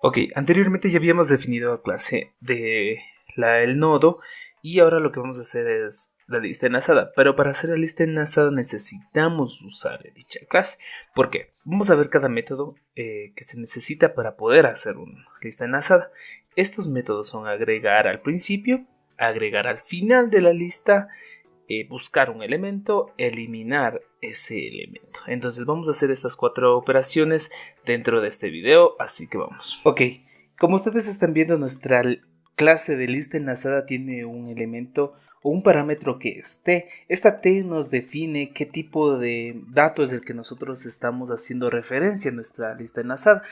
Ok, anteriormente ya habíamos definido la clase de el nodo y ahora lo que vamos a hacer es la lista enlazada. Pero para hacer la lista enlazada necesitamos usar dicha clase. ¿Por qué? Vamos a ver cada método que se necesita para poder hacer una lista enlazada. Estos métodos son agregar al principio, agregar al final de la lista, buscar un elemento, eliminar ese elemento. Entonces vamos a hacer estas 4 operaciones dentro de este video, así que vamos. Ok, como ustedes están viendo, nuestra clase de lista enlazada tiene un elemento o un parámetro que es t. Esta t nos define qué tipo de dato es el que nosotros estamos haciendo referencia en nuestra lista enlazada,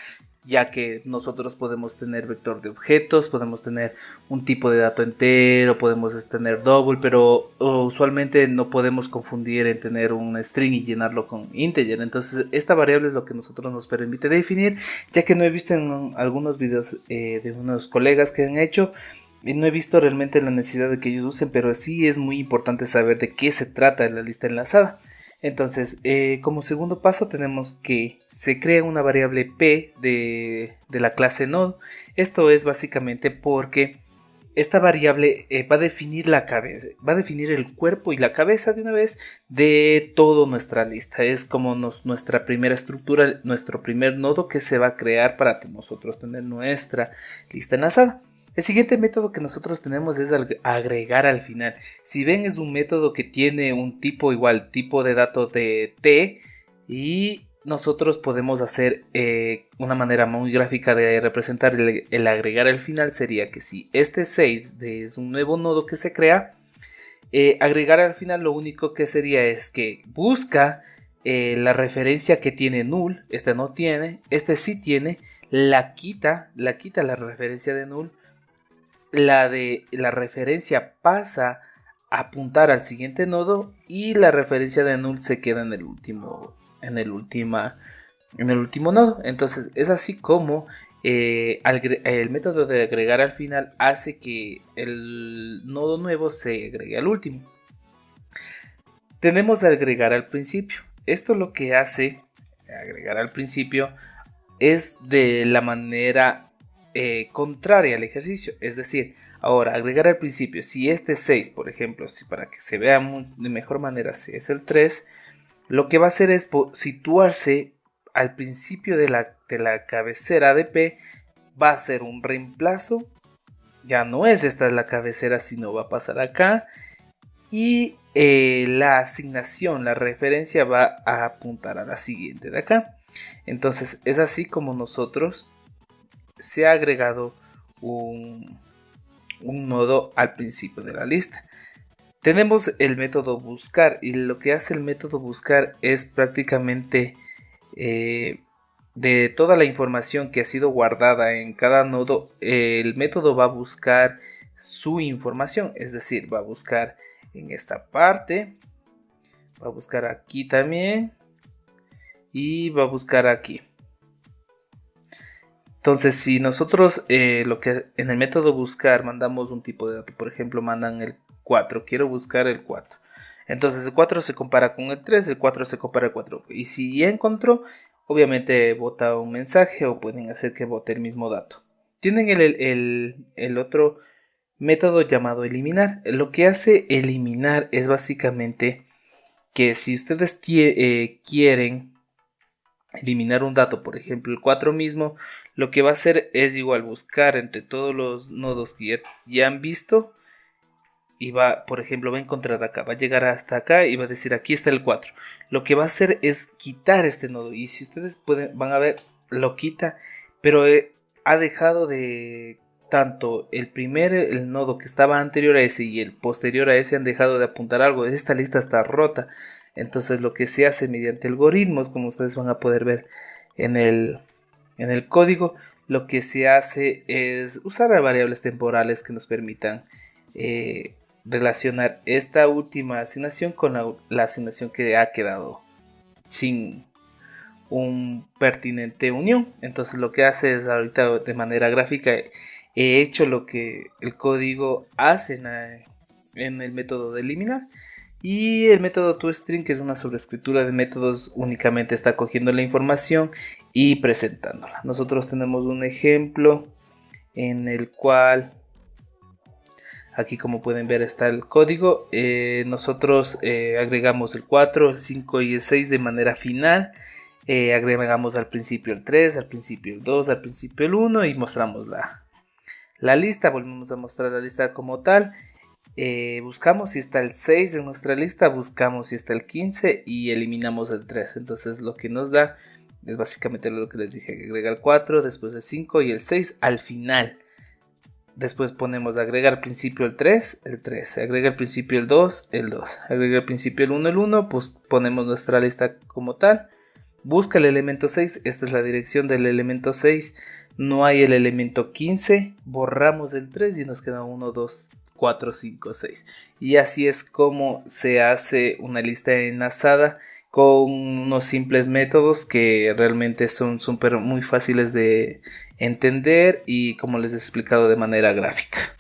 ya que nosotros podemos tener vector de objetos, podemos tener un tipo de dato entero, podemos tener double, pero usualmente no podemos confundir en tener un string y llenarlo con integer. Entonces esta variable es lo que nosotros nos permite definir, ya que no he visto en algunos videos de unos colegas que han hecho, no he visto realmente la necesidad de que ellos usen, pero sí es muy importante saber de qué se trata la lista enlazada. Entonces, como segundo paso tenemos que se crea una variable p de la clase node. Esto es básicamente porque esta variable va a definir la cabeza, va a definir el cuerpo y la cabeza de una vez de toda nuestra lista. Es como nuestra primera estructura, nuestro primer nodo que se va a crear para nosotros tener nuestra lista enlazada. El siguiente método que nosotros tenemos es agregar al final. Si ven, es un método que tiene un tipo igual, tipo de dato de t, y nosotros podemos hacer una manera muy gráfica de representar el agregar al final. Sería que si este 6 es un nuevo nodo que se crea, agregar al final lo único que sería es que busca la referencia que tiene null. Este no tiene, este sí tiene, la quita la referencia de null. La de la referencia pasa a apuntar al siguiente nodo y la referencia de null se queda en el último nodo. Entonces es así como el método de agregar al final hace que el nodo nuevo se agregue al último. Tenemos de agregar al principio. Esto lo que hace agregar al principio es de la manera contraria al ejercicio. Es decir, ahora agregar al principio, si este 6, por ejemplo, si para que se vea de mejor manera, si es el 3, lo que va a hacer es situarse al principio de la cabecera de P. Va a ser un reemplazo, ya no es esta la cabecera, sino va a pasar acá, y la asignación, la referencia va a apuntar a la siguiente de acá. Entonces es así como nosotros se ha agregado un nodo al principio de la lista. Tenemos el método buscar, y lo que hace el método buscar es prácticamente de toda la información que ha sido guardada en cada nodo, el método va a buscar su información, es decir, va a buscar en esta parte, va a buscar aquí también y va a buscar aquí. Entonces, si nosotros lo que en el método buscar mandamos un tipo de dato, por ejemplo, mandan el 4, quiero buscar el 4. Entonces el 4 se compara con el 3, el 4 se compara con el 4. Y si ya encontró, obviamente vota un mensaje o pueden hacer que vote el mismo dato. Tienen el otro método llamado eliminar. Lo que hace eliminar es básicamente que si ustedes quieren eliminar un dato, por ejemplo el 4 mismo, lo que va a hacer es igual buscar entre todos los nodos que ya han visto y va, por ejemplo, va a encontrar acá, va a llegar hasta acá y va a decir aquí está el 4. Lo que va a hacer es quitar este nodo, y si ustedes van a ver, lo quita, pero ha dejado de tanto el nodo que estaba anterior a ese y el posterior a ese han dejado de apuntar algo. Esta lista está rota. Entonces lo que se hace mediante algoritmos, como ustedes van a poder ver en el código, lo que se hace es usar variables temporales que nos permitan relacionar esta última asignación con la asignación que ha quedado sin un pertinente unión. Entonces lo que hace es, ahorita de manera gráfica he hecho lo que el código hace en el método de eliminar. Y el método toString, que es una sobreescritura de métodos, únicamente está cogiendo la información y presentándola. Nosotros tenemos un ejemplo en el cual aquí, como pueden ver, está el código. Nosotros agregamos el 4, el 5 y el 6 de manera final. Agregamos al principio el 3, al principio el 2, al principio el 1 y mostramos la lista. Volvemos a mostrar la lista como tal. Buscamos si está el 6 en nuestra lista, buscamos si está el 15 y eliminamos el 3. Entonces lo que nos da es básicamente lo que les dije: agrega el 4, después el 5 y el 6 al final. Después ponemos agregar al principio el 3, agrega al principio el 2, agrega al principio el 1, pues ponemos nuestra lista como tal. Busca el elemento 6, esta es la dirección del elemento 6, no hay el elemento 15, borramos el 3 y nos queda 1, 2, 4, 5, 6. Y así es como se hace una lista enlazada con unos simples métodos que realmente son muy fáciles de entender y, como les he explicado, de manera gráfica.